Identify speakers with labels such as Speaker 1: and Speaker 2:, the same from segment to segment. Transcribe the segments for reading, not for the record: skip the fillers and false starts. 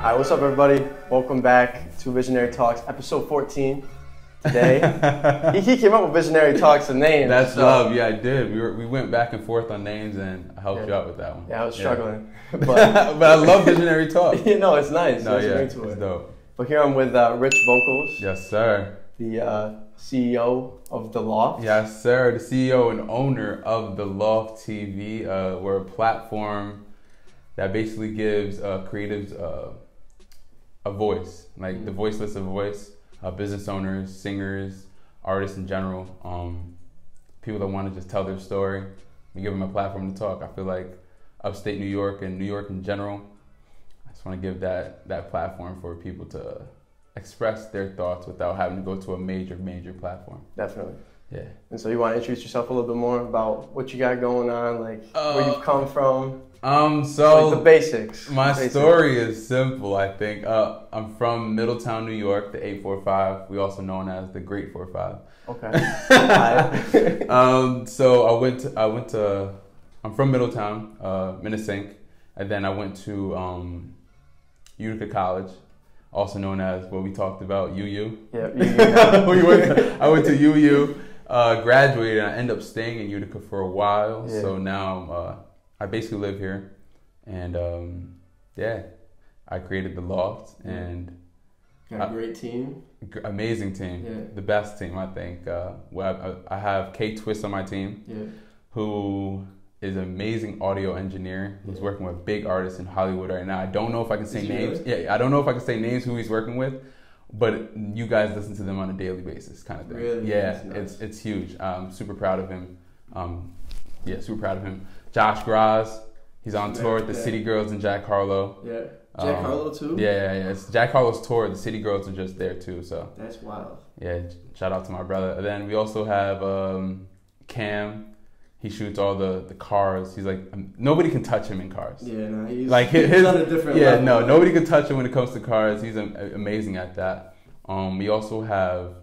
Speaker 1: Hi, what's up, everybody? Welcome back to Visionary Talks, episode 14. Today, he came up with Visionary Talks and names.
Speaker 2: That's love. Yeah, I did. We went back and forth on names, and I helped you out with that one.
Speaker 1: Yeah, I was struggling, but
Speaker 2: but I love Visionary Talk.
Speaker 1: You know, it's nice.
Speaker 2: No,
Speaker 1: it's
Speaker 2: dope.
Speaker 1: But here I'm with Rich Vocals.
Speaker 2: Yes, sir.
Speaker 1: The CEO of the Loft.
Speaker 2: Yes, sir. The CEO and owner of the Loft TV. We're a platform that basically gives creatives a voice, like the voiceless a voice. Business owners, singers, artists in general, people that want to just tell their story. We give them a platform to talk. I feel like upstate New York and New York in general, I just want to give that platform for people to express their thoughts without having to go to a major platform.
Speaker 1: Definitely.
Speaker 2: Yeah.
Speaker 1: And so you want to introduce yourself a little bit more about what you got going on, like where you've come from?
Speaker 2: So
Speaker 1: like the basics.
Speaker 2: My story is simple, I think. I'm from Middletown, New York, the 845. We also known as the Great 45.
Speaker 1: Okay.
Speaker 2: So I'm from Middletown, Minnesink, and then I went to Utica College, also known as what we talked about, UU.
Speaker 1: Yeah, UU.
Speaker 2: I went to UU, graduated, and I ended up staying in Utica for a while.
Speaker 1: Yeah.
Speaker 2: So now I basically live here, and I created the Loft, and
Speaker 1: got a great team.
Speaker 2: Amazing team, the best team, I think. I have Kate Twist on my team, who is an amazing audio engineer who's working with big artists in Hollywood right now. I don't know if I can say names.
Speaker 1: Really?
Speaker 2: Yeah, I don't know if I can say names who he's working with, but you guys listen to them on a daily basis, kind of thing.
Speaker 1: Really?
Speaker 2: Yeah,
Speaker 1: nice.
Speaker 2: it's huge. I'm super proud of him. Super proud of him. Josh Graz, he's on tour with the City Girls and Jack Harlow.
Speaker 1: Yeah. Jack Harlow too?
Speaker 2: Yeah. It's Jack Harlow's tour. The City Girls are just there too. So
Speaker 1: that's wild.
Speaker 2: Yeah, shout out to my brother. And then we also have Cam. He shoots all the cars. He's like, nobody can touch him in cars.
Speaker 1: Yeah, no, he's
Speaker 2: like
Speaker 1: he's on a different level.
Speaker 2: No, nobody can touch him when it comes to cars. He's amazing at that. We also have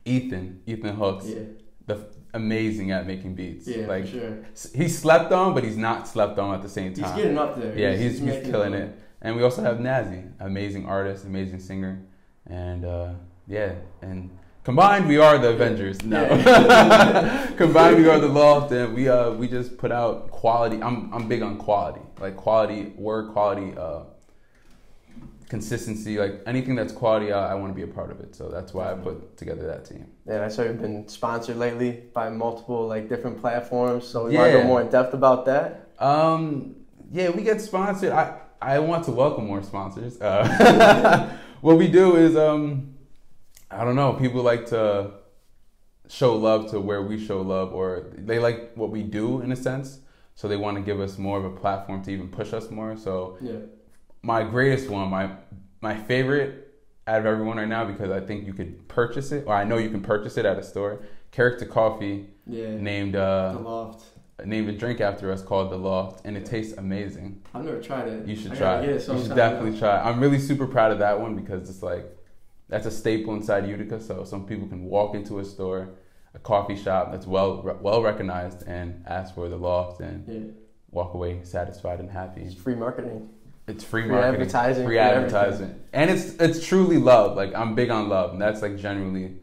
Speaker 2: Ethan Hooks. Yeah. Amazing at making beats.
Speaker 1: Yeah,
Speaker 2: like,
Speaker 1: for sure.
Speaker 2: He's slept on, but he's not slept on at the same time.
Speaker 1: He's getting up there.
Speaker 2: Yeah, he's killing it. And we also have Nazi, amazing artist, amazing singer, and and combined we are the Avengers. No, combined we are the Loft, and we just put out quality. I'm big on quality, like quality work, quality consistency, like anything that's quality. I want to be a part of it, so that's why I put together that team.
Speaker 1: Yeah, I saw you've been sponsored lately by multiple different platforms. So we want to go more in depth about that.
Speaker 2: We get sponsored. I want to welcome more sponsors. What we do is I don't know. People like to show love to where we show love, or they like what we do in a sense. So they want to give us more of a platform to even push us more. So my greatest one, my favorite out of everyone right now, because I think you could purchase it, or I know you can purchase it at a store. Character Coffee named
Speaker 1: the Loft.
Speaker 2: Named a drink after us called the Loft, and it tastes amazing.
Speaker 1: I've never tried it.
Speaker 2: You should try it. You should definitely try it. I'm really super proud of that one because it's like, that's a staple inside Utica. So some people can walk into a store, a coffee shop that's well recognized, and ask for the Loft and walk away satisfied and happy.
Speaker 1: It's free marketing.
Speaker 2: It's free marketing,
Speaker 1: free advertising,
Speaker 2: and it's truly love. Like, I'm big on love, and that's like genuinely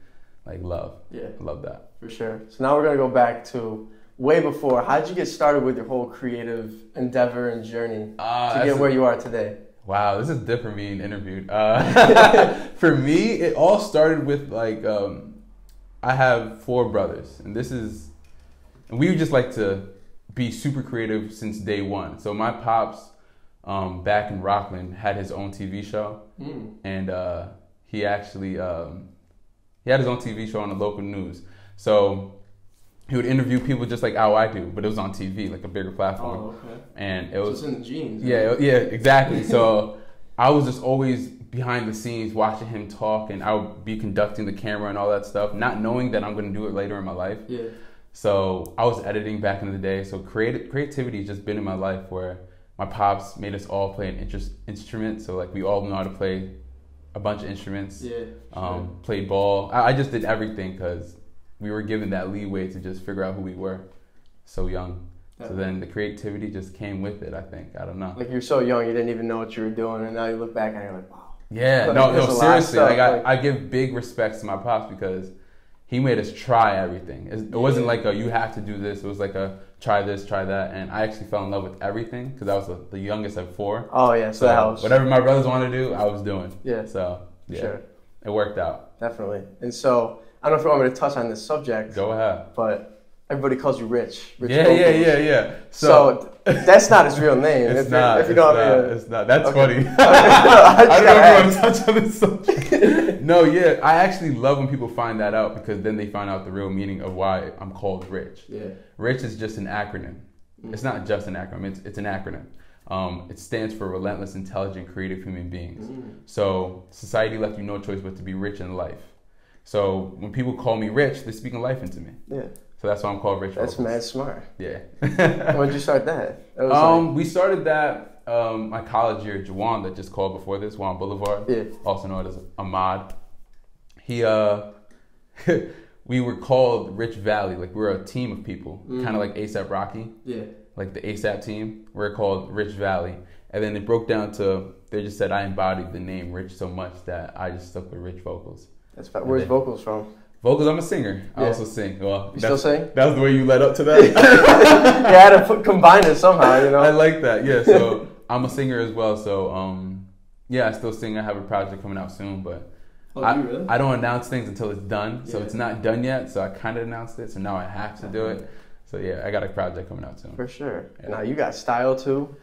Speaker 2: like love.
Speaker 1: Yeah,
Speaker 2: I love that
Speaker 1: for sure. So now we're gonna go back to way before. How did you get started with your whole creative endeavor and journey to get where you are today? Wow,
Speaker 2: this is different being interviewed. For me, it all started with I have 4 brothers, and we just like to be super creative since day one. So my pops, back in Rockland, had his own TV show, and he actually he had his own TV show on the local news. So he would interview people just like how I do, but it was on TV, like a bigger platform.
Speaker 1: Oh, okay.
Speaker 2: And it was
Speaker 1: in the genes.
Speaker 2: Yeah, exactly. So I was just always behind the scenes watching him talk, and I would be conducting the camera and all that stuff, not knowing that I'm going to do it later in my life.
Speaker 1: Yeah.
Speaker 2: So I was editing back in the day. So creativity has just been in my life, where my pops made us all play an instrument. So like we all know how to play a bunch of instruments.
Speaker 1: Yeah. Sure.
Speaker 2: Played ball. I just did everything because we were given that leeway to just figure out who we were so young. So then the creativity just came with it, I think. I don't know.
Speaker 1: Like you're so young, you didn't even know what you were doing, and now you look back and you're like, wow.
Speaker 2: Yeah,
Speaker 1: like,
Speaker 2: no, seriously. Like I give big respects to my pops because he made us try everything. It wasn't like a, you have to do this. It was like a, try this, try that. And I actually fell in love with everything because I was the youngest of 4.
Speaker 1: Oh, yeah, so that helps.
Speaker 2: Whatever my brothers wanted to do, I was doing.
Speaker 1: Yeah.
Speaker 2: So, yeah,
Speaker 1: sure.
Speaker 2: It worked out.
Speaker 1: Definitely. And so, I don't know if you want me to touch on this subject.
Speaker 2: Go ahead.
Speaker 1: But everybody calls you Rich.
Speaker 2: Yeah.
Speaker 1: So that's not his real name.
Speaker 2: It's not. It's not. That's
Speaker 1: okay.
Speaker 2: funny. I don't know if you want to touch on this subject. No, yeah. I actually love when people find that out because then they find out the real meaning of why I'm called Rich.
Speaker 1: Yeah.
Speaker 2: Rich is just an acronym. It's not just an acronym. It's an acronym. It stands for relentless, intelligent, creative human beings. So society left you no choice but to be rich in life. So when people call me Rich, they're speaking life into me.
Speaker 1: Yeah.
Speaker 2: So that's why I'm called Rich.
Speaker 1: That's mad smart.
Speaker 2: Yeah.
Speaker 1: When did you start that?
Speaker 2: We started that my college year. Juwan that just called before this, Juan Boulevard, also known as Ahmad. He we were called Rich Valley. Like we're a team of people, kind of like A$AP Rocky. Yeah. Like the A$AP team, we're called Rich Valley. And then it broke down to, they just said I embodied the name Rich so much that I just stuck with Rich Vocals.
Speaker 1: Where's vocals from?
Speaker 2: Vocals, I'm a singer. I also sing. Well,
Speaker 1: you still sing?
Speaker 2: That was the way you led up to that?
Speaker 1: I had to combine it somehow, you know?
Speaker 2: I like that, yeah. So I'm a singer as well. So, I still sing. I have a project coming out soon, but
Speaker 1: really?
Speaker 2: I don't announce things until it's done. So it's not done yet. So I kind of announced it. So now I have to do it. So yeah, I got a project coming out soon.
Speaker 1: For sure. Yeah. Now you got style too.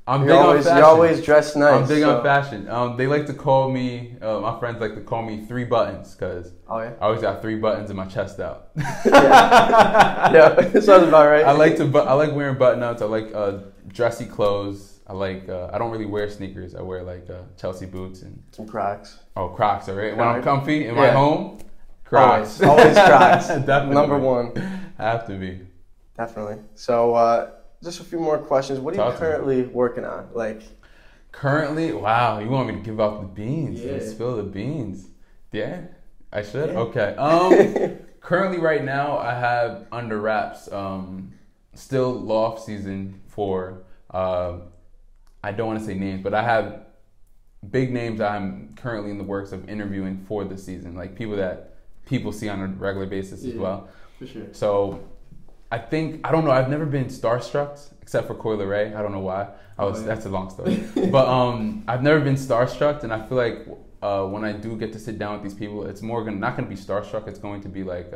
Speaker 2: I'm big on fashion.
Speaker 1: You always dress nice.
Speaker 2: I'm big on fashion. They like to call me, my friends like to call me 3 buttons because I always got 3 buttons in my chest out.
Speaker 1: Yeah, sounds about right.
Speaker 2: I like wearing button ups. I like dressy clothes. I don't really wear sneakers. I wear like Chelsea boots and
Speaker 1: some Crocs.
Speaker 2: Oh, Crocs, all right. When I'm comfy in my home, Crocs.
Speaker 1: Always Crocs.
Speaker 2: Definitely.
Speaker 1: Number 1.
Speaker 2: Have to be.
Speaker 1: Definitely. So, just a few more questions. What are you currently working on?
Speaker 2: Currently? Wow, you want me to give out the beans? Yeah. Spill the beans. Yeah, I should? Yeah. Okay. Currently right now I have under wraps still Loft season 4. I don't want to say names, but I have big names I'm currently in the works of interviewing for this season. Like people that people see on a regular basis as well.
Speaker 1: For sure.
Speaker 2: So I don't know, I've never been starstruck except for Coi Leray. I don't know why. That's a long story. But I've never been starstruck, and I feel like when I do get to sit down with these people, it's not going to be starstruck. It's going to be like,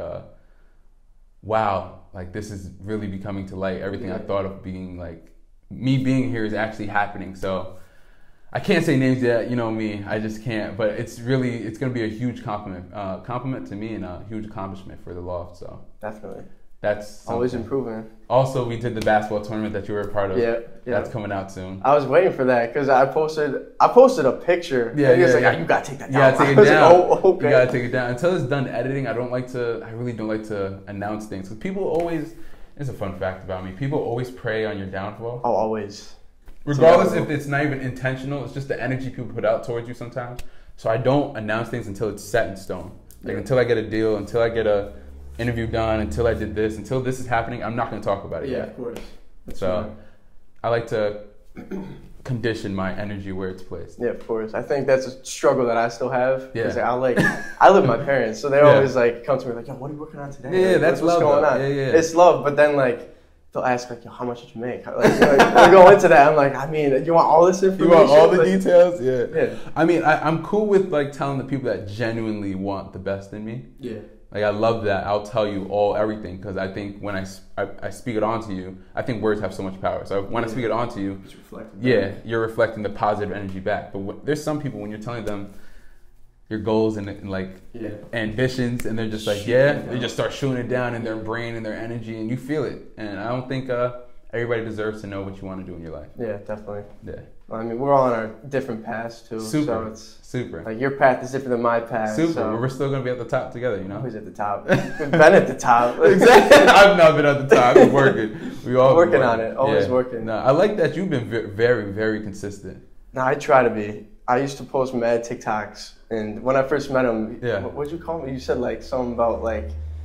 Speaker 2: wow, like this is really becoming to light. Everything I thought of being like, me being here is actually happening. So I can't say names yet, you know me, I just can't. But it's going to be a huge compliment to me and a huge accomplishment for the Loft. So
Speaker 1: definitely.
Speaker 2: That's something.
Speaker 1: Always improving.
Speaker 2: Also, we did the basketball tournament that you were a part of.
Speaker 1: Yeah.
Speaker 2: That's coming out soon.
Speaker 1: I was waiting for that because I posted a picture.
Speaker 2: Yeah.
Speaker 1: You gotta take that down.
Speaker 2: You gotta take it down.
Speaker 1: Okay.
Speaker 2: You gotta take it down. Until it's done editing, I really don't like to announce things. Because people always, it's a fun fact about me, people always prey on your downfall.
Speaker 1: Oh, always.
Speaker 2: Regardless if it's not even intentional, it's just the energy people put out towards you sometimes. So I don't announce things until it's set in stone. Until I get a deal, until I get a interview done, until I did this, until this is happening, I'm not going to talk about it yet.
Speaker 1: Yeah, of course. That's
Speaker 2: so
Speaker 1: right.
Speaker 2: I like to condition my energy where it's placed.
Speaker 1: Yeah, of course. I think that's a struggle that I still have.
Speaker 2: Yeah.
Speaker 1: I live with my parents, so they always come to me like, yo, what are you working on today?
Speaker 2: Yeah, that's
Speaker 1: what's
Speaker 2: love.
Speaker 1: Going on?
Speaker 2: Yeah.
Speaker 1: It's love, but then they'll ask yo, how much did you make? We go into that. I'm like, I mean, you want all this information?
Speaker 2: You want all the details? Yeah. I mean, I'm cool with telling the people that genuinely want the best in me.
Speaker 1: Yeah.
Speaker 2: I love that. I'll tell you everything because I think when I speak it onto you, I think words have so much power. So when I speak it onto you, you're reflecting the positive energy back. But there's some people when you're telling them your goals and ambitions, and they're just they just start shooting it down in their brain and their energy, and you feel it. And I don't think everybody deserves to know what you want to do in your life.
Speaker 1: Yeah, definitely.
Speaker 2: Yeah.
Speaker 1: I mean, we're all on our different paths too.
Speaker 2: Super.
Speaker 1: So it's
Speaker 2: super.
Speaker 1: Your path is different than my path.
Speaker 2: Super.
Speaker 1: So
Speaker 2: We're still gonna be at the top together, you know.
Speaker 1: Who's at the top? We've been at the top.
Speaker 2: Exactly. I've not been at the top. I'm working. We all
Speaker 1: working on it. Always working.
Speaker 2: No, I like that you've been very, very consistent.
Speaker 1: No, I try to be. I used to post mad TikToks, and when I first met him, what'd you call me? You said something about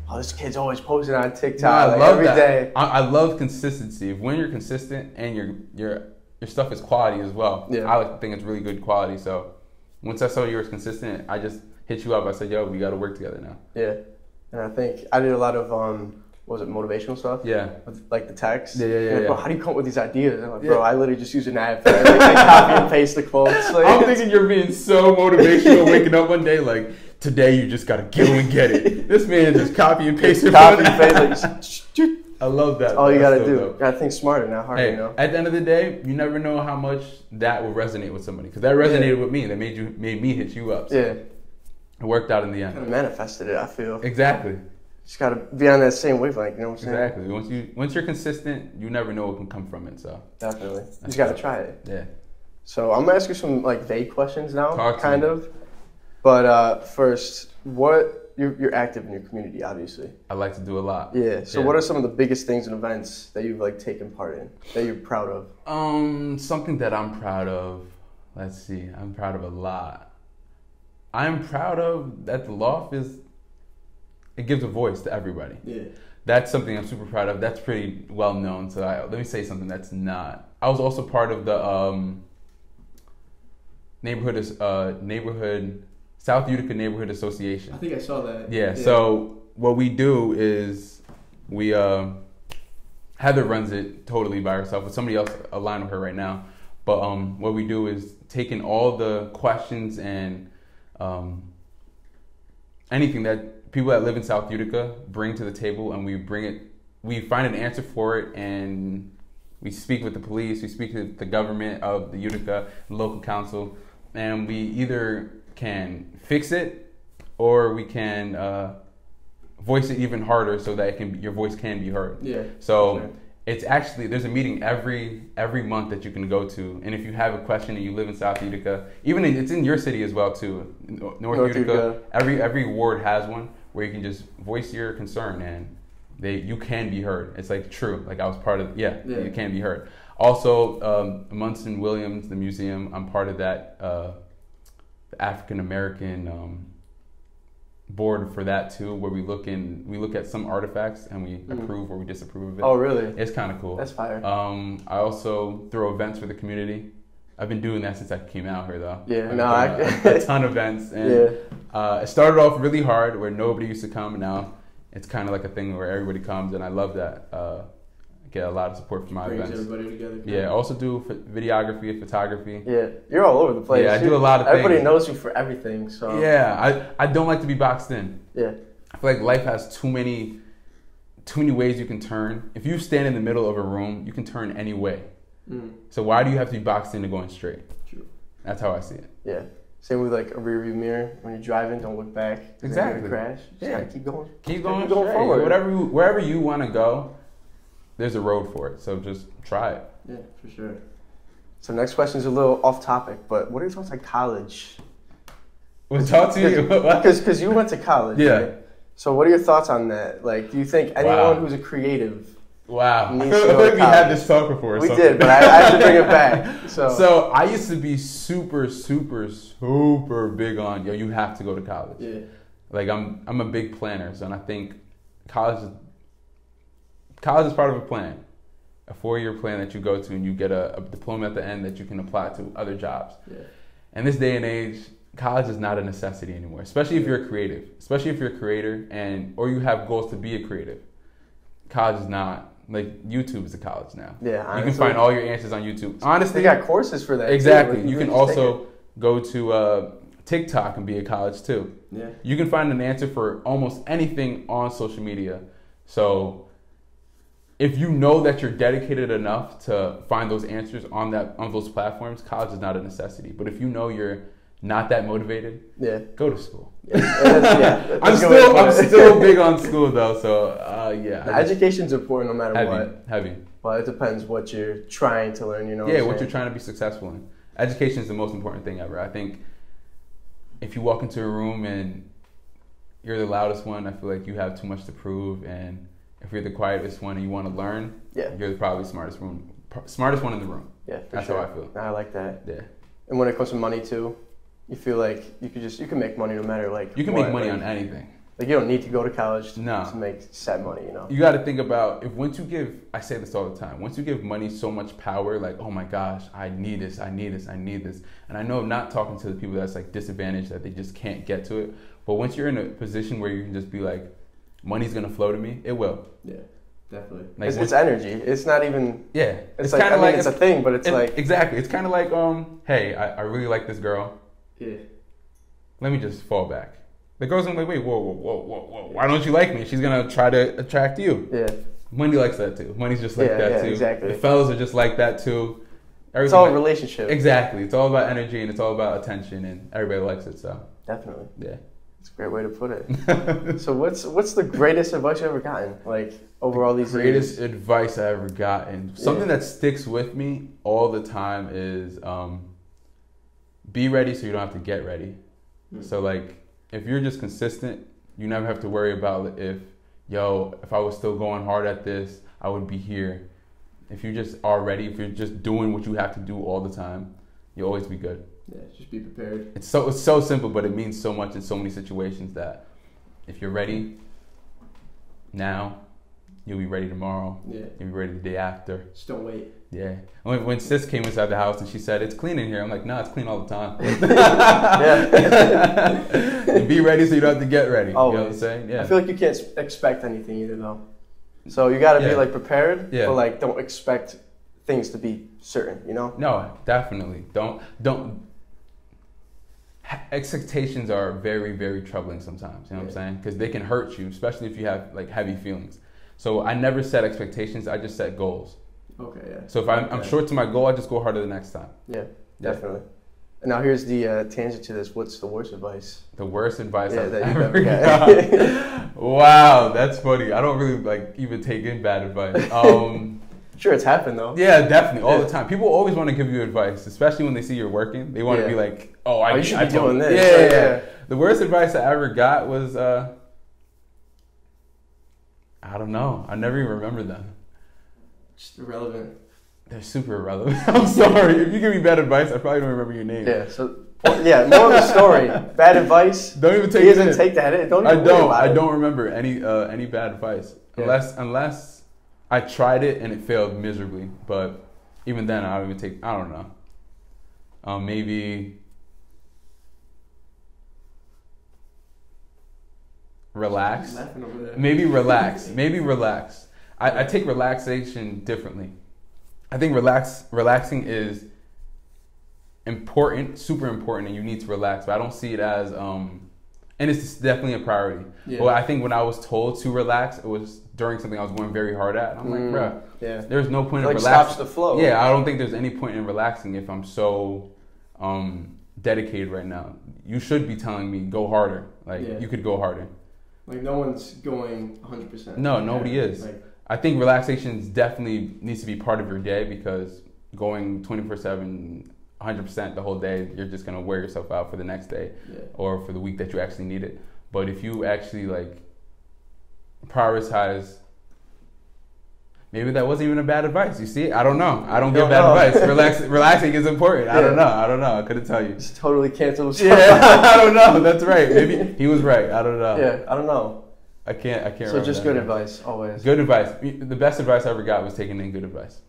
Speaker 1: oh, this kid's always posting on TikTok.
Speaker 2: No, I
Speaker 1: like,
Speaker 2: love
Speaker 1: every
Speaker 2: that.
Speaker 1: day.
Speaker 2: I love consistency. When you're consistent and your stuff is quality as well.
Speaker 1: Yeah.
Speaker 2: I like to think it's really good quality. So once I saw you were consistent, I just hit you up. I said, yo, we got to work together now.
Speaker 1: Yeah. And I think I did a lot of, what was it, motivational stuff?
Speaker 2: Yeah.
Speaker 1: With, like the text.
Speaker 2: Yeah.
Speaker 1: Like, bro, how do you come up with these ideas? I'm like, bro, I literally just use an app. I copy and paste the quotes. Like,
Speaker 2: I'm thinking you're being so motivational, waking up one day like, today you just got to go and get it. This man just copy and paste it.
Speaker 1: Copy and paste. Like,
Speaker 2: I love that.
Speaker 1: That's all you got to do. You got to think smarter, not harder,
Speaker 2: hey,
Speaker 1: you know?
Speaker 2: At the end of the day, you never know how much that will resonate with somebody. Because that resonated with me. That made me hit you up. So
Speaker 1: yeah.
Speaker 2: It worked out in the end.
Speaker 1: Kind of manifested it, I feel.
Speaker 2: Exactly.
Speaker 1: Just got to be on that same wavelength, you know what I'm saying?
Speaker 2: Exactly. Once you're consistent, you never know what can come from it. So
Speaker 1: definitely. You just got to try it.
Speaker 2: Yeah.
Speaker 1: So I'm going to ask you some like vague questions now, kind of.
Speaker 2: But
Speaker 1: first, you're active in your community, obviously.
Speaker 2: I like to do a lot.
Speaker 1: Yeah. So what are some of the biggest things and events that you've like taken part in that you're proud of?
Speaker 2: Something that I'm proud of. Let's see. I'm proud of a lot. I'm proud of that the Loft it gives a voice to everybody.
Speaker 1: Yeah.
Speaker 2: That's something I'm super proud of. That's pretty well known. So let me say something that's not. I was also part of the neighborhood South Utica Neighborhood Association.
Speaker 1: I think I saw that.
Speaker 2: Yeah. So what we do is we Heather runs it totally by herself, with somebody else aligned with her right now. But what we do is taking all the questions and anything that people that live in South Utica bring to the table, and we find an answer for it, and we speak with the police, we speak to the government of the Utica, local council, and we either can fix it or we can voice it even harder so that your voice can be heard.
Speaker 1: Yeah.
Speaker 2: So
Speaker 1: sure.
Speaker 2: It's actually, there's a meeting every month that you can go to, and if you have a question and you live in South Utica, it's in your city as well too, North Utica. Every ward has one where you can just voice your concern and you can be heard. It's like true, like I was part of, you can be heard. Also, Munson Williams, the museum, I'm part of that, the African American board for that too, where we look at some artifacts and we approve or we disapprove of it.
Speaker 1: Oh, really?
Speaker 2: It's kind of cool.
Speaker 1: That's fire.
Speaker 2: I also throw events for the community. I've been doing that since I came out here, though.
Speaker 1: Yeah,
Speaker 2: a ton of events, and it started off really hard, where nobody used to come, and now it's kind of like a thing where everybody comes, and I love that. I get a lot of support from my events.
Speaker 1: Brings everybody together.
Speaker 2: Yeah, I also do videography, photography.
Speaker 1: Yeah, you're all over the place.
Speaker 2: Yeah, I do a lot of
Speaker 1: everybody
Speaker 2: things.
Speaker 1: knows you for everything. So
Speaker 2: yeah, I don't like to be boxed in.
Speaker 1: Yeah,
Speaker 2: I feel like life has too many ways you can turn. If you stand in the middle of a room, you can turn any way. So why do you have to be boxed into going straight?
Speaker 1: True.
Speaker 2: That's how I see it.
Speaker 1: Yeah. Same with like a rear view mirror. When you're driving, don't look back.
Speaker 2: Exactly.
Speaker 1: You're gonna crash.
Speaker 2: Yeah.
Speaker 1: Keep going.
Speaker 2: Keep going
Speaker 1: forward.
Speaker 2: Wherever you want to go, there's a road for it. So just try it.
Speaker 1: Yeah, for sure. So next question is a little off topic, but what are your thoughts on college?
Speaker 2: Talk to you.
Speaker 1: Because you went to college.
Speaker 2: Yeah.
Speaker 1: Right? So what are your thoughts on that? Like, do you think anyone who's a creative needs to
Speaker 2: I
Speaker 1: go
Speaker 2: feel like
Speaker 1: to
Speaker 2: we had
Speaker 1: college?
Speaker 2: this talk before.
Speaker 1: We did, but I had to bring it back.
Speaker 2: So I used to be super, super, super big on, you have to go to college.
Speaker 1: Yeah.
Speaker 2: Like I'm a big planner, so, and I think college is part of a plan. A 4-year plan that you go to, and you get a diploma at the end that you can apply to other jobs. Yeah. In this day and age, college is not a necessity anymore, especially if you're a creative, especially if you're a creator or you have goals to be a creative. College is not, like, YouTube is a college now.
Speaker 1: Yeah, honestly,
Speaker 2: you can find all your answers on YouTube. Honestly,
Speaker 1: they got courses for that.
Speaker 2: Exactly. You can also go to TikTok and be a college too.
Speaker 1: Yeah.
Speaker 2: You can find an answer for almost anything on social media. So if you know that you're dedicated enough to find those answers on those platforms, college is not a necessity. But if you know you're not that motivated, go to school. Yeah. I'm still big on school though, so
Speaker 1: education's important no matter what.
Speaker 2: Heavy.
Speaker 1: But it depends what you're trying to learn,
Speaker 2: what you're trying to be successful in. Education is the most important thing ever. I think if you walk into a room and you're the loudest one, I feel like you have too much to prove, and if you're the quietest one and you want to learn, you're probably the smartest one in the room. Yeah, that's how I feel.
Speaker 1: I like that.
Speaker 2: Yeah.
Speaker 1: And when it comes to money too, you feel like you can make money no matter like
Speaker 2: you can make money on anything.
Speaker 1: Like, you don't need to go to college to
Speaker 2: No.
Speaker 1: make set money, you know?
Speaker 2: You got to think about, if once you give, I say this all the time, once you give money so much power, like, oh my gosh, I need this, I need this, I need this. And I know I'm not talking to the people that's like disadvantaged, that they just can't get to it. But once you're in a position where you can just be like, money's going to flow to me, it will.
Speaker 1: Yeah, definitely.
Speaker 2: Like,
Speaker 1: it's energy. It's not even,
Speaker 2: yeah.
Speaker 1: It's like, I mean, it's a thing, but it's like.
Speaker 2: Exactly. It's kind of like, hey, I really like this girl.
Speaker 1: Yeah.
Speaker 2: Let me just fall back. The girl's gonna be like, wait, whoa. Why don't you like me? She's gonna try to attract you.
Speaker 1: Yeah.
Speaker 2: Money likes that too. Money's just like that too.
Speaker 1: Exactly.
Speaker 2: The fellas are just like that too.
Speaker 1: It's all a relationship.
Speaker 2: Exactly. It's all about energy and it's all about attention, and everybody likes it. So.
Speaker 1: Definitely.
Speaker 2: Yeah.
Speaker 1: It's a great way to put it. So what's the greatest advice you ever gotten? Like, over all these
Speaker 2: greatest
Speaker 1: years?
Speaker 2: advice I ever gotten. Something that sticks with me all the time is be ready so you don't have to get ready. So like, if you're just consistent, you never have to worry about if I was still going hard at this, I would be here. If you just are ready, if you're just doing what you have to do all the time, you'll always be good.
Speaker 1: Yeah, just be prepared.
Speaker 2: It's so simple, but it means so much in so many situations that if you're ready now, you'll be ready tomorrow. Yeah. You'll be ready the day after.
Speaker 1: Just don't wait.
Speaker 2: Yeah. When sis came inside the house and she said, it's clean in here, I'm like, nah, it's clean all the time. Yeah. Be ready so you don't have to get ready.
Speaker 1: Always.
Speaker 2: You know what I'm saying? Yeah.
Speaker 1: I feel like you can't expect anything either, though. So you got to be like prepared, but like don't expect things to be certain, you know?
Speaker 2: No, definitely. Don't. Expectations are very, very troubling sometimes, you know what I'm saying? Because they can hurt you, especially if you have like heavy feelings. So I never set expectations, I just set goals. Okay, yeah. So if I'm short to my goal, I just go harder the next time.
Speaker 1: Yeah, definitely. And now here's the tangent to this. What's the worst advice?
Speaker 2: The worst advice I've
Speaker 1: that
Speaker 2: ever got. Wow, that's funny. I don't really like even take in bad advice.
Speaker 1: Sure, it's happened though.
Speaker 2: Yeah, definitely, all the time. People always want to give you advice, especially when they see you're working. They want to be like, you should be doing this. Yeah. The worst advice I ever got was, I don't know. I never even remember them.
Speaker 1: Just irrelevant.
Speaker 2: They're super irrelevant. I'm sorry. If you give me bad advice, I probably don't remember your name.
Speaker 1: Yeah. So more of the story. Bad advice.
Speaker 2: Don't even take.
Speaker 1: He doesn't take that.
Speaker 2: I don't remember any bad advice unless I tried it and it failed miserably. But even then, I don't know. Maybe relax. Maybe relax. I take relaxation differently. I think relaxing is important, super important, and you need to relax. But I don't see it as, and it's definitely a priority. Yeah. Well, I think when I was told to relax, it was during something I was going very hard at. And I'm like, bruh, there's no point in relaxing.
Speaker 1: Stops the flow.
Speaker 2: Yeah, I don't think there's any point in relaxing if I'm so dedicated right now. You should be telling me, go harder. Like, you could go harder.
Speaker 1: Like, no one's going 100%.
Speaker 2: No, nobody is. I think relaxation definitely needs to be part of your day, because going 24/7, 100% the whole day, you're just gonna wear yourself out for the next day or for the week that you actually need it. But if you actually like prioritize, maybe that wasn't even a bad advice. You see, I don't know. I don't give bad advice. Relaxing is important. I don't know. I couldn't tell you.
Speaker 1: It's totally canceled.
Speaker 2: Yeah, I don't know. That's right. Maybe he was right. I don't know.
Speaker 1: Yeah, I don't know.
Speaker 2: I can't
Speaker 1: So
Speaker 2: remember.
Speaker 1: Just good advice, always.
Speaker 2: Good advice. The best advice I ever got was taking in good advice.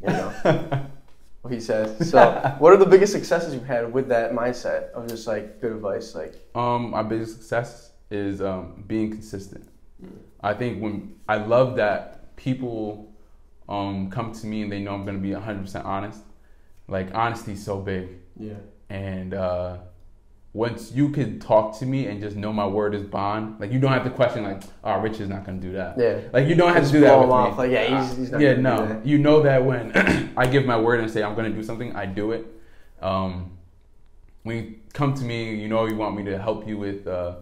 Speaker 1: What he said. So, what are the biggest successes you've had with that mindset of just like good advice? Like,
Speaker 2: my biggest success is being consistent. I think I love that people come to me and they know I'm going to be 100% honest. Like, honesty is so big. Yeah. And once you can talk to me and just know my word is bond, like, you don't have to question like, oh, Rich is not going to do that. Yeah. Like, you don't have to do that with me.
Speaker 1: Like, he's not gonna do that.
Speaker 2: You know that when I give my word and say I'm going to do something, I do it. When you come to me, you know you want me to help you with a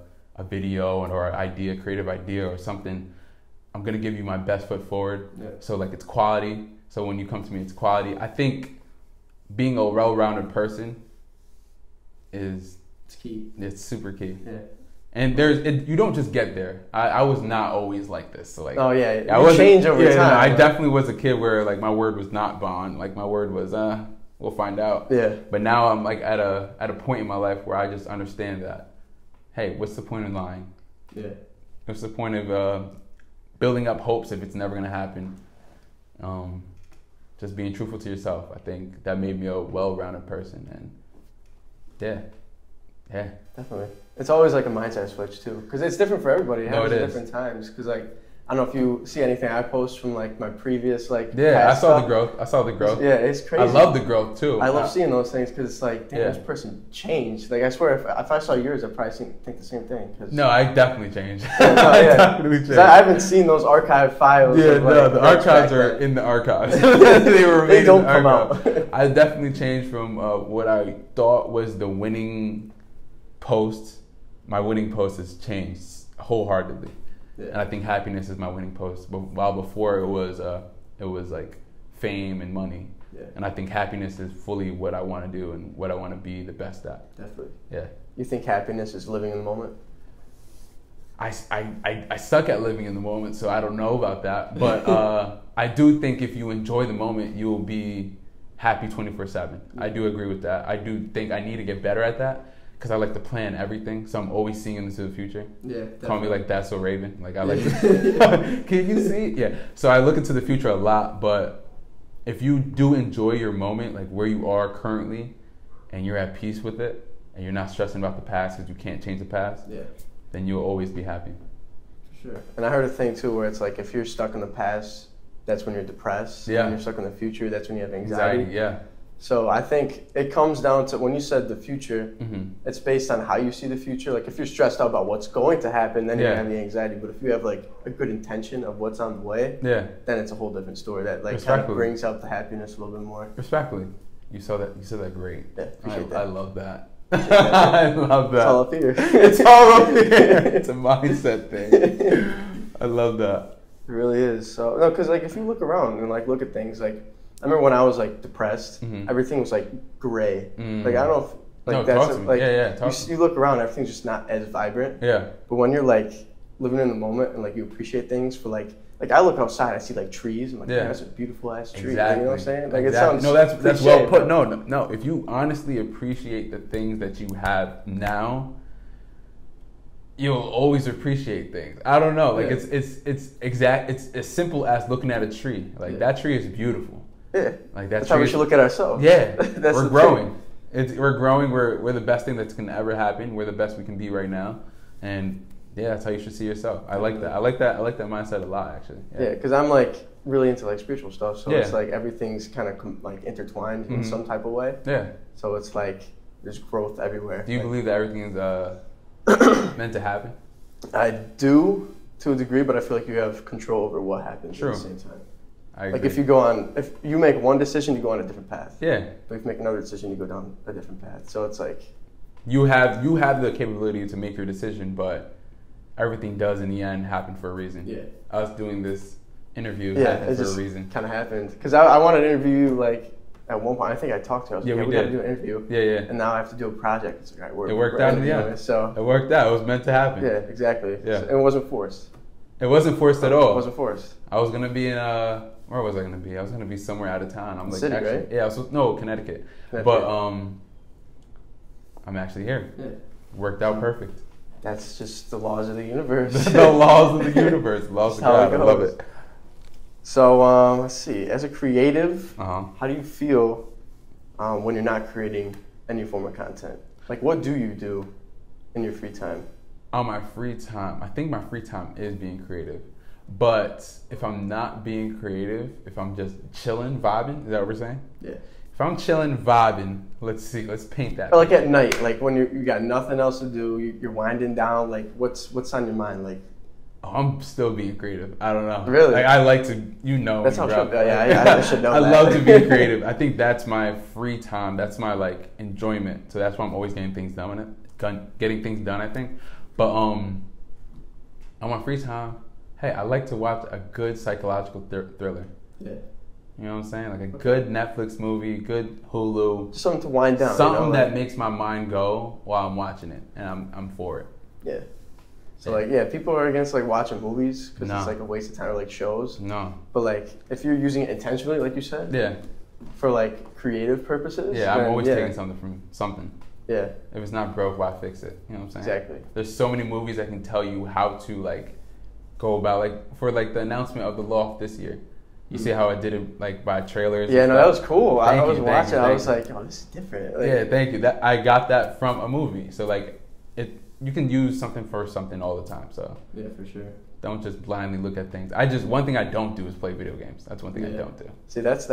Speaker 2: video or an idea, creative idea or something, I'm going to give you my best foot forward. Yeah. So, like, it's quality. So when you come to me, it's quality. I think being a well-rounded person is...
Speaker 1: It's key.
Speaker 2: It's super key.
Speaker 1: Yeah.
Speaker 2: And you don't just get there. I was not always like this. So like,
Speaker 1: you change over time.
Speaker 2: No, I definitely was a kid where like my word was not bond. Like my word was, we'll find out.
Speaker 1: Yeah.
Speaker 2: But now I'm like at a point in my life where I just understand that, hey, what's the point in lying? Yeah. What's the point of building up hopes if it's never gonna happen? Just being truthful to yourself. I think that made me a well-rounded person, and yeah,
Speaker 1: definitely. It's always like a mindset switch too, because it's different for everybody. It happens at different times. Because like, I don't know if you see anything I post from like my previous like.
Speaker 2: Yeah, I saw the growth.
Speaker 1: Yeah, it's crazy.
Speaker 2: I love the growth too.
Speaker 1: I love seeing those things because it's like, damn, this person changed. Like I swear, if I saw yours, I'd probably think the same thing.
Speaker 2: No, I definitely changed.
Speaker 1: I definitely changed. I haven't seen those archive files.
Speaker 2: Yeah, no, the archives are in the archives. They
Speaker 1: don't come out.
Speaker 2: I definitely changed from what I thought was the winning post. My winning post has changed wholeheartedly. Yeah. And I think happiness is my winning post. But while before it was like fame and money. Yeah. And I think happiness is fully what I want to do and what I want to be the best at.
Speaker 1: Definitely.
Speaker 2: Yeah.
Speaker 1: You think happiness is living in the moment?
Speaker 2: I suck at living in the moment, so I don't know about that. But I do think if you enjoy the moment, you will be happy 24/7. I do agree with that. I do think I need to get better at that. Because I like to plan everything, so I'm always seeing into the future. Yeah, definitely. Call me like That's So Raven. Like I like to, can you see? Yeah. So I look into the future a lot, but if you do enjoy your moment, like where you are currently, and you're at peace with it, and you're not stressing about the past because you can't change the past, then you'll always be happy.
Speaker 1: For sure. And I heard a thing too where it's like if you're stuck in the past, that's when you're depressed. Yeah. And you're stuck in the future, that's when you have anxiety. Yeah. So I think it comes down to when you said the future, it's based on how you see the future. Like if you're stressed out about what's going to happen, then you have the anxiety. But if you have like a good intention of what's on the way, then it's a whole different story. That like kind of brings out the happiness a little bit more.
Speaker 2: Respectfully, you said that great.
Speaker 1: Yeah, appreciate that.
Speaker 2: I love that. I love that.
Speaker 1: It's all up here.
Speaker 2: It's all up here. It's a mindset thing. I love that.
Speaker 1: It really is. So no, because like if you look around and like look at things like. I remember when I was like depressed, everything was like gray. Like I don't know if like that's like you look around, everything's just not as vibrant. Yeah. But when you're like living in the moment and like you appreciate things for like I look outside, I see like trees and like that's a beautiful ass tree.
Speaker 2: Exactly.
Speaker 1: You know what I'm saying? Like it sounds
Speaker 2: that's well put. No. If you honestly appreciate the things that you have now, you'll always appreciate things. I don't know. Like it's as simple as looking at a tree. Like that tree is beautiful.
Speaker 1: Yeah, like that's how we should look at ourselves.
Speaker 2: Yeah, we're growing. We're growing. We're the best thing that's gonna ever happen. We're the best we can be right now, and that's how you should see yourself. I like that. I like that mindset a lot, actually.
Speaker 1: Yeah, because I'm like really into like spiritual stuff, so it's like everything's kind of like intertwined in some type of way. Yeah. So it's like there's growth everywhere.
Speaker 2: Do you believe that everything is meant to happen?
Speaker 1: I do to a degree, but I feel like you have control over what happens at the same time. Like if you make one decision, you go on a different path. Yeah. But if you make another decision, you go down a different path. So it's like
Speaker 2: you have the capability to make your decision, but everything does in the end happen for a reason. Yeah. Us doing this interview happened for a reason.
Speaker 1: Kind of happened because I wanted to interview you like at one point. I think I talked to you. I was like,
Speaker 2: we
Speaker 1: got to do an interview.
Speaker 2: Yeah, yeah.
Speaker 1: And now I have to do a project. It's like, all right,
Speaker 2: it worked out in the end. So it worked out. It was meant to happen.
Speaker 1: Yeah, exactly. Yeah. So, and it wasn't forced.
Speaker 2: It wasn't forced at all.
Speaker 1: It wasn't forced.
Speaker 2: I was gonna be in where was I gonna be? I was gonna be somewhere out of town. I'm like,
Speaker 1: City,
Speaker 2: actually,
Speaker 1: right?
Speaker 2: Yeah, Connecticut. But I'm actually here. Yeah. Worked out perfect.
Speaker 1: That's just the laws of the universe.
Speaker 2: The laws of the universe. Laws of God. I love it.
Speaker 1: So let's see. As a creative, how do you feel when you're not creating any form of content? Like, what do you do in your free time?
Speaker 2: On my free time, I think my free time is being creative. But if I'm not being creative, if I'm just chilling, vibing, is that what we're saying? Yeah. If I'm chilling, vibing, let's paint that.
Speaker 1: Or like at night, like when you got nothing else to do, you're winding down, like what's on your mind? Like,
Speaker 2: I'm still being creative. I don't know.
Speaker 1: Really?
Speaker 2: Like I like to,
Speaker 1: That's how I should know
Speaker 2: I love to be creative. I think that's my free time. That's my like enjoyment. So that's why I'm always getting things done. I think. But on my free time, hey, I like to watch a good psychological thriller. Yeah. You know what I'm saying? Like a good Netflix movie, good Hulu.
Speaker 1: Just something to wind down.
Speaker 2: Something that makes my mind go while I'm watching it, and I'm for it.
Speaker 1: Yeah. So people are against like watching movies because it's like a waste of time, or like shows.
Speaker 2: No.
Speaker 1: But like if you're using it intentionally, like you said. Yeah. For like creative purposes.
Speaker 2: Yeah, I'm always taking something from something.
Speaker 1: Yeah.
Speaker 2: If it's not broke, why fix it? You know what I'm saying?
Speaker 1: Exactly.
Speaker 2: There's so many movies that can tell you how to like go about, like for like the announcement of the Loft this year. You see how I did it like by trailers?
Speaker 1: Yeah, no, that was cool. I was watching. I was
Speaker 2: like,
Speaker 1: oh, this is different. Like,
Speaker 2: yeah, thank you. That I got that from a movie. So like, you can use something for something all the time. So
Speaker 1: yeah, for sure.
Speaker 2: Don't just blindly look at things. One thing I don't do is play video games. That's one thing I don't do.
Speaker 1: See, that's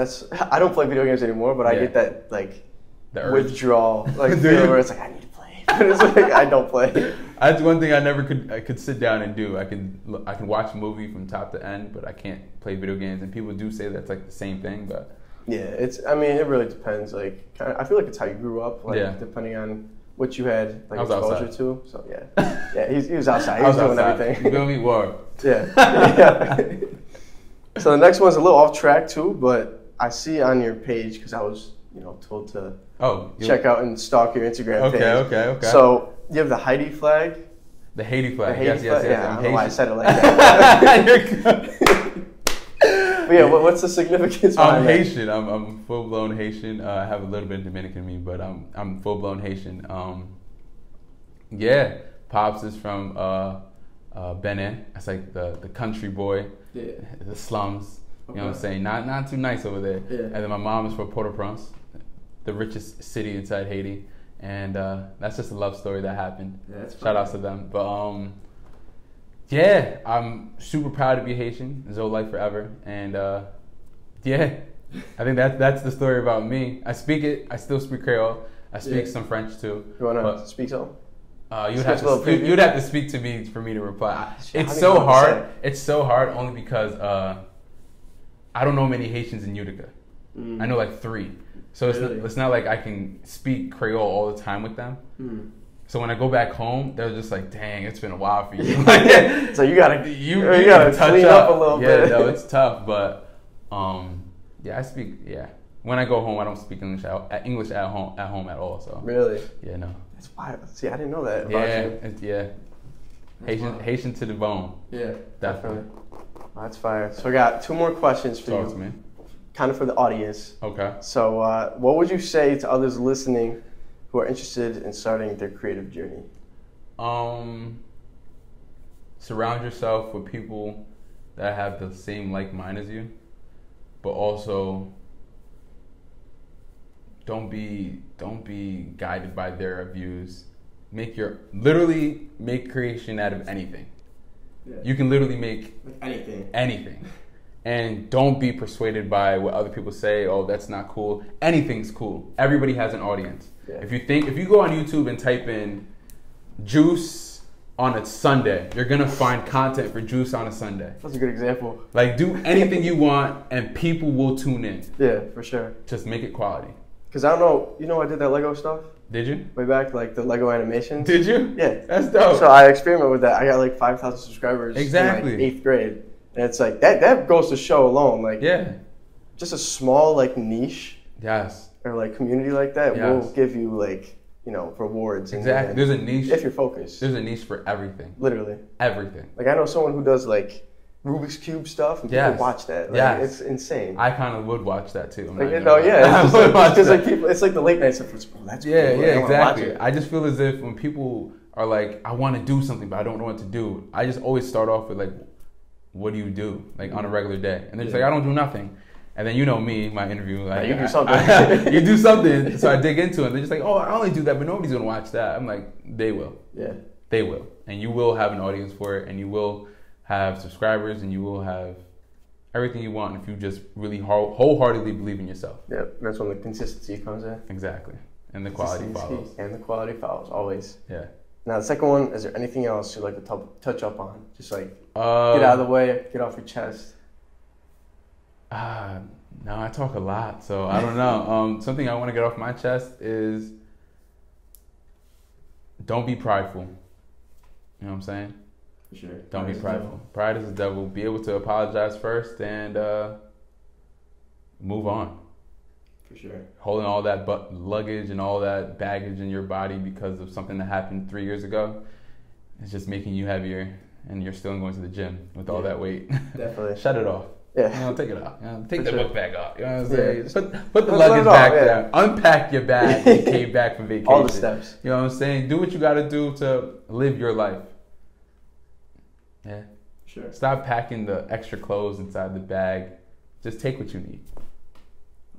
Speaker 1: I don't play video games anymore, but I get that like
Speaker 2: the
Speaker 1: withdrawal, like where it's like I need to play, but it's like I don't play.
Speaker 2: That's one thing I could sit down and do. I can watch a movie from top to end, but I can't play video games. And people do say that's like the same thing, but
Speaker 1: yeah, I mean, it really depends. Like, I feel like it's how you grew up. Like, depending on what you had like exposure to. So yeah, he was outside. He was doing everything.
Speaker 2: You feel me? Whoa.
Speaker 1: Yeah. So the next one's a little off track too, but I see on your page because I was told to check out and stalk your Instagram page.
Speaker 2: Okay.
Speaker 1: So you have the Haiti flag.
Speaker 2: The Haiti flag.
Speaker 1: Yes.
Speaker 2: Yeah,
Speaker 1: I don't know why I said it like that. But yeah, what's the significance behind that?
Speaker 2: I'm Haitian. I'm full blown Haitian. I have a little bit of Dominican in me, but I'm full blown Haitian. Yeah, Pops is from Benin. That's like the country boy. Yeah. The slums. You know what I'm saying? Not too nice over there. Yeah. And then my mom is from Port-au-Prince, the richest city inside Haiti. And that's just a love story that happened. Yeah, shout outs to them. But yeah, I'm super proud to be Haitian. Zoe life forever. And yeah, I think that's the story about me. I speak it. I still speak Creole. I speak some French too.
Speaker 1: You want to speak some?
Speaker 2: You'd have to speak to me for me to reply. It's so hard. It's so hard only because I don't know many Haitians in Utica. I know like 3. So it's not like I can speak Creole all the time with them. So when I go back home, they're just like, "Dang, it's been a while for you."
Speaker 1: So you gotta clean up a little bit.
Speaker 2: Yeah, no, it's tough, but yeah, I speak. Yeah, when I go home, I don't speak English at home at all. So
Speaker 1: really,
Speaker 2: yeah, no.
Speaker 1: That's wild. See, I didn't know that about
Speaker 2: you. Haitian to the bone.
Speaker 1: Yeah, definitely. That's fire. So I got 2 more questions for you.
Speaker 2: Talk to me.
Speaker 1: Kind of for the audience.
Speaker 2: Okay.
Speaker 1: So what would you say to others listening who are interested in starting their creative journey?
Speaker 2: Surround yourself with people that have the same like mind as you, but also don't be guided by their views. Make creation out of anything. Yeah. You can literally make anything. And don't be persuaded by what other people say. Oh, that's not cool. Anything's cool. Everybody has an audience. Yeah. If you go on YouTube and type in juice on a Sunday, you're gonna find content for juice on a Sunday.
Speaker 1: That's a good example.
Speaker 2: Like, do anything you want and people will tune in.
Speaker 1: Yeah, for sure.
Speaker 2: Just make it quality.
Speaker 1: Because I don't know, I did that Lego stuff.
Speaker 2: Did you?
Speaker 1: Way back, like the Lego animations.
Speaker 2: Did you?
Speaker 1: Yeah.
Speaker 2: That's dope.
Speaker 1: So I experimented with that. I got like 5,000 subscribers in like 8th grade. And it's like, that goes to show alone. Like, just a small like niche.
Speaker 2: Yes.
Speaker 1: Or like community like that will give you like, rewards.
Speaker 2: Exactly. There's a niche.
Speaker 1: If you're focused.
Speaker 2: There's a niche for everything.
Speaker 1: Literally.
Speaker 2: Everything.
Speaker 1: Like, I know someone who does like Rubik's Cube stuff, and people watch that. Like, it's insane.
Speaker 2: I kind of would watch that too.
Speaker 1: Because like people, it's like the late night stuff. That's cool.
Speaker 2: Exactly. I just feel as if when people are like, I want to do something, but I don't know what to do. I just always start off with like, what do you do like on a regular day? And they're just like, I don't do nothing. And then me, my interview, like,
Speaker 1: you do something.
Speaker 2: You do something. So I dig into it. They're just like, oh, I only do that, but nobody's gonna watch that. I'm like, they will.
Speaker 1: Yeah.
Speaker 2: They will, and you will have an audience for it, and you will have subscribers, and you will have everything you want if you just really wholeheartedly believe in yourself.
Speaker 1: Yeah, that's when the consistency comes in.
Speaker 2: Exactly, and the quality follows.
Speaker 1: And the quality follows always.
Speaker 2: Yeah.
Speaker 1: Now the second one, is there anything else you'd like to touch up on? Just like get out of the way, get off your chest.
Speaker 2: No, I talk a lot, so I don't know. Something I want to get off my chest is don't be prideful. You know what I'm saying?
Speaker 1: For sure.
Speaker 2: Don't be prideful. Pride is the devil. Be able to apologize first and move on.
Speaker 1: For sure.
Speaker 2: Holding all that luggage and all that baggage in your body because of something that happened 3 years ago, it's just making you heavier, and you're still going to the gym with all that weight.
Speaker 1: Definitely.
Speaker 2: Shut it off.
Speaker 1: Yeah.
Speaker 2: You know, take it off. You know, take the book bag off. You know what I'm
Speaker 1: Yeah.
Speaker 2: saying? Put the luggage back down. Unpack your bag when you came back from vacation.
Speaker 1: All the steps.
Speaker 2: You know what I'm saying? Do what you got to do to live your life. Yeah.
Speaker 1: Sure.
Speaker 2: Stop packing the extra clothes inside the bag. Just take what you need.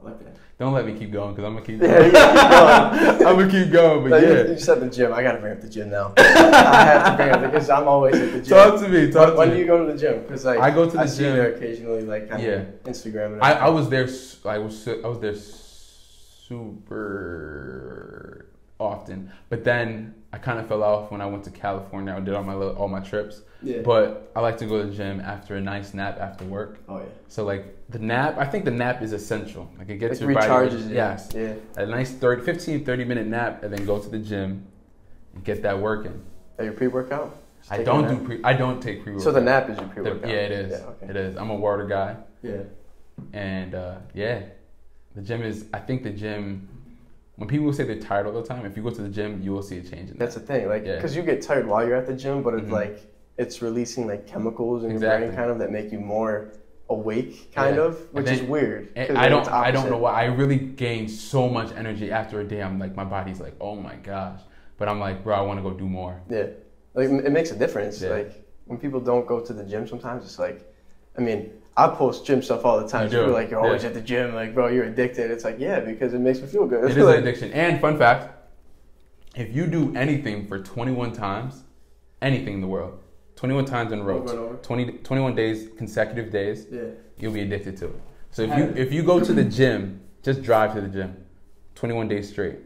Speaker 1: I like that.
Speaker 2: Don't let me keep going because I'm gonna keep.
Speaker 1: Yeah, you gotta keep going.
Speaker 2: I'm gonna keep going, but
Speaker 1: You said the gym. I gotta bring up the gym now. I have to bring it up because I'm always at the gym.
Speaker 2: Talk to me.
Speaker 1: When do you go to the gym? Because like
Speaker 2: I go to the
Speaker 1: I
Speaker 2: gym
Speaker 1: see you there occasionally, like on Instagram. And
Speaker 2: I was there. I was there super often, but then I kind of fell off when I went to California. I did all my trips. Yeah. But I like to go to the gym after a nice nap after work.
Speaker 1: Oh yeah.
Speaker 2: So like the nap, I think the nap is essential. Like it gets
Speaker 1: your
Speaker 2: body.
Speaker 1: Recharges.
Speaker 2: Yes.
Speaker 1: Yeah.
Speaker 2: A nice 30 minute nap, and then go to the gym and get that work in.
Speaker 1: Are you pre-workout?
Speaker 2: I don't take pre-workout.
Speaker 1: So the nap is your pre-workout.
Speaker 2: Yeah, it is. Yeah, okay. It is. I'm a water guy.
Speaker 1: Yeah.
Speaker 2: And the gym is. I think the gym. When people say they're tired all the time, if you go to the gym, you will see a change in that.
Speaker 1: That's the thing, like, because you get tired while you're at the gym, but it's like it's releasing like chemicals in your brain, kind of, that make you more awake, kind of, which is weird.
Speaker 2: I don't know why. I really gain so much energy after a day. I'm like, my body's like, oh my gosh, but I'm like, bro, I want to go do more.
Speaker 1: Yeah, like it makes a difference. Yeah. Like when people don't go to the gym, sometimes it's like, I mean, I post gym stuff all the time. People are like, you're always at the gym. Like, bro, you're addicted. It's like, yeah, because it makes me feel good.
Speaker 2: It is an addiction. And fun fact, if you do anything for 21 times, anything in the world, 21 times in a row, 21 days, consecutive days, you'll be addicted to it. So if you go to the gym, just drive to the gym, 21 days straight,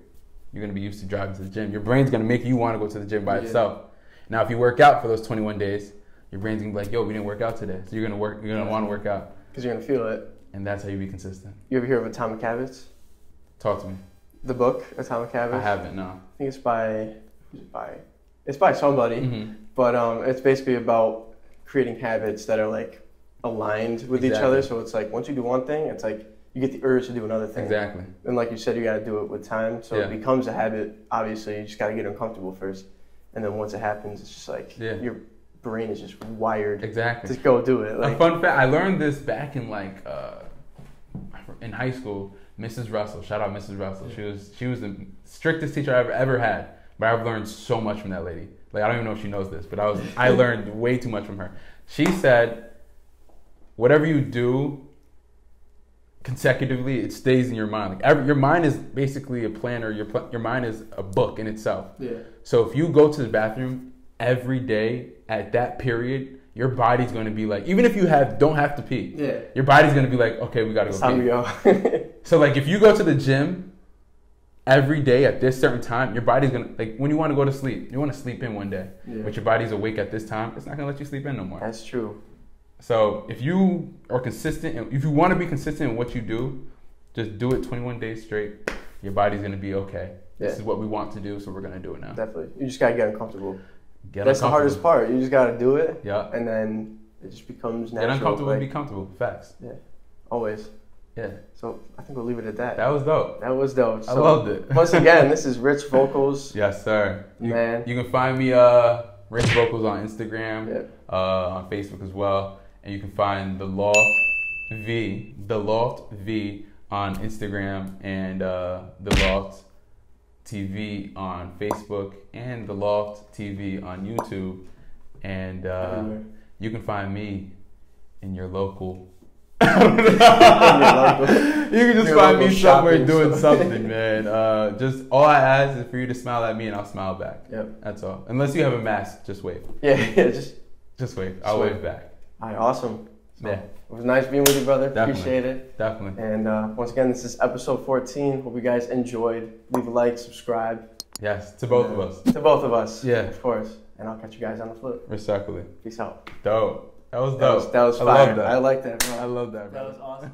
Speaker 2: you're going to be used to driving to the gym. Your brain's going to make you want to go to the gym by itself. Now, if you work out for those 21 days, your brain's gonna be like, yo, we didn't work out today. So you're gonna want to work out.
Speaker 1: Because you're gonna feel it.
Speaker 2: And that's how you be consistent.
Speaker 1: You ever hear of Atomic Habits?
Speaker 2: Talk to me.
Speaker 1: The book, Atomic Habits?
Speaker 2: I haven't, no.
Speaker 1: I think it's by somebody. But it's basically about creating habits that are like aligned with each other. So it's like once you do one thing, it's like you get the urge to do another thing.
Speaker 2: Exactly.
Speaker 1: And like you said, you gotta do it with time. So it becomes a habit. Obviously, you just gotta get uncomfortable first. And then once it happens, it's just like your brain is just wired to go do it. Like,
Speaker 2: a fun fact, I learned this back in in high school. Mrs. Russell, shout out Mrs. Russell. She was the strictest teacher I've ever had, but I've learned so much from that lady. Like, I don't even know if she knows this, but I learned way too much from her. She said, whatever you do consecutively, it stays in your mind. Like your mind is basically a planner. Your mind is a book in itself. Yeah. So if you go to the bathroom every day at that period, your body's going to be like, even if you don't have to pee, your body's going to be like, okay, we got to go pee.
Speaker 1: Time to go.
Speaker 2: So like if you go to the gym every day at this certain time, your body's going to, like when you want to go to sleep, you want to sleep in one day, but your body's awake at this time, it's not going to let you sleep in no more.
Speaker 1: That's true.
Speaker 2: So if you are consistent, and if you want to be consistent in what you do, just do it 21 days straight. Your body's going to be okay. This is what we want to do, so we're going to do it now.
Speaker 1: Definitely. You just got to get uncomfortable. That's the hardest part. You just got to do it.
Speaker 2: Yeah.
Speaker 1: And then it just becomes natural.
Speaker 2: Get uncomfortable and be comfortable. Facts.
Speaker 1: Yeah. Always.
Speaker 2: Yeah.
Speaker 1: So I think we'll leave it at that.
Speaker 2: That was dope.
Speaker 1: So,
Speaker 2: I loved it.
Speaker 1: Once again, this is Rich Vocals.
Speaker 2: Yes, sir. You can find me Rich Vocals on Instagram, on Facebook as well. And you can find the Loft V on Instagram, and the Loft TV on Facebook, and the Loft TV on YouTube. And you can find me in your local. You can just find me somewhere doing something, man. Just all I ask is for you to smile at me, and I'll smile back. Yep. That's all. Unless you have a mask, just wave. Just wave. I'll wave back.
Speaker 1: All right, awesome. So, it was nice being with you, brother.
Speaker 2: Definitely.
Speaker 1: Appreciate it.
Speaker 2: Definitely.
Speaker 1: And once again, this is episode 14. Hope you guys enjoyed. Leave a like, subscribe.
Speaker 2: Yes, to both of us.
Speaker 1: To both of us.
Speaker 2: Yeah.
Speaker 1: Of course. And I'll catch you guys on the flip.
Speaker 2: Respectfully.
Speaker 1: Peace out.
Speaker 2: Dope. That was dope.
Speaker 1: That was fire.
Speaker 2: I love that.
Speaker 1: I like that, bro.
Speaker 2: I love that, bro.
Speaker 1: That was awesome.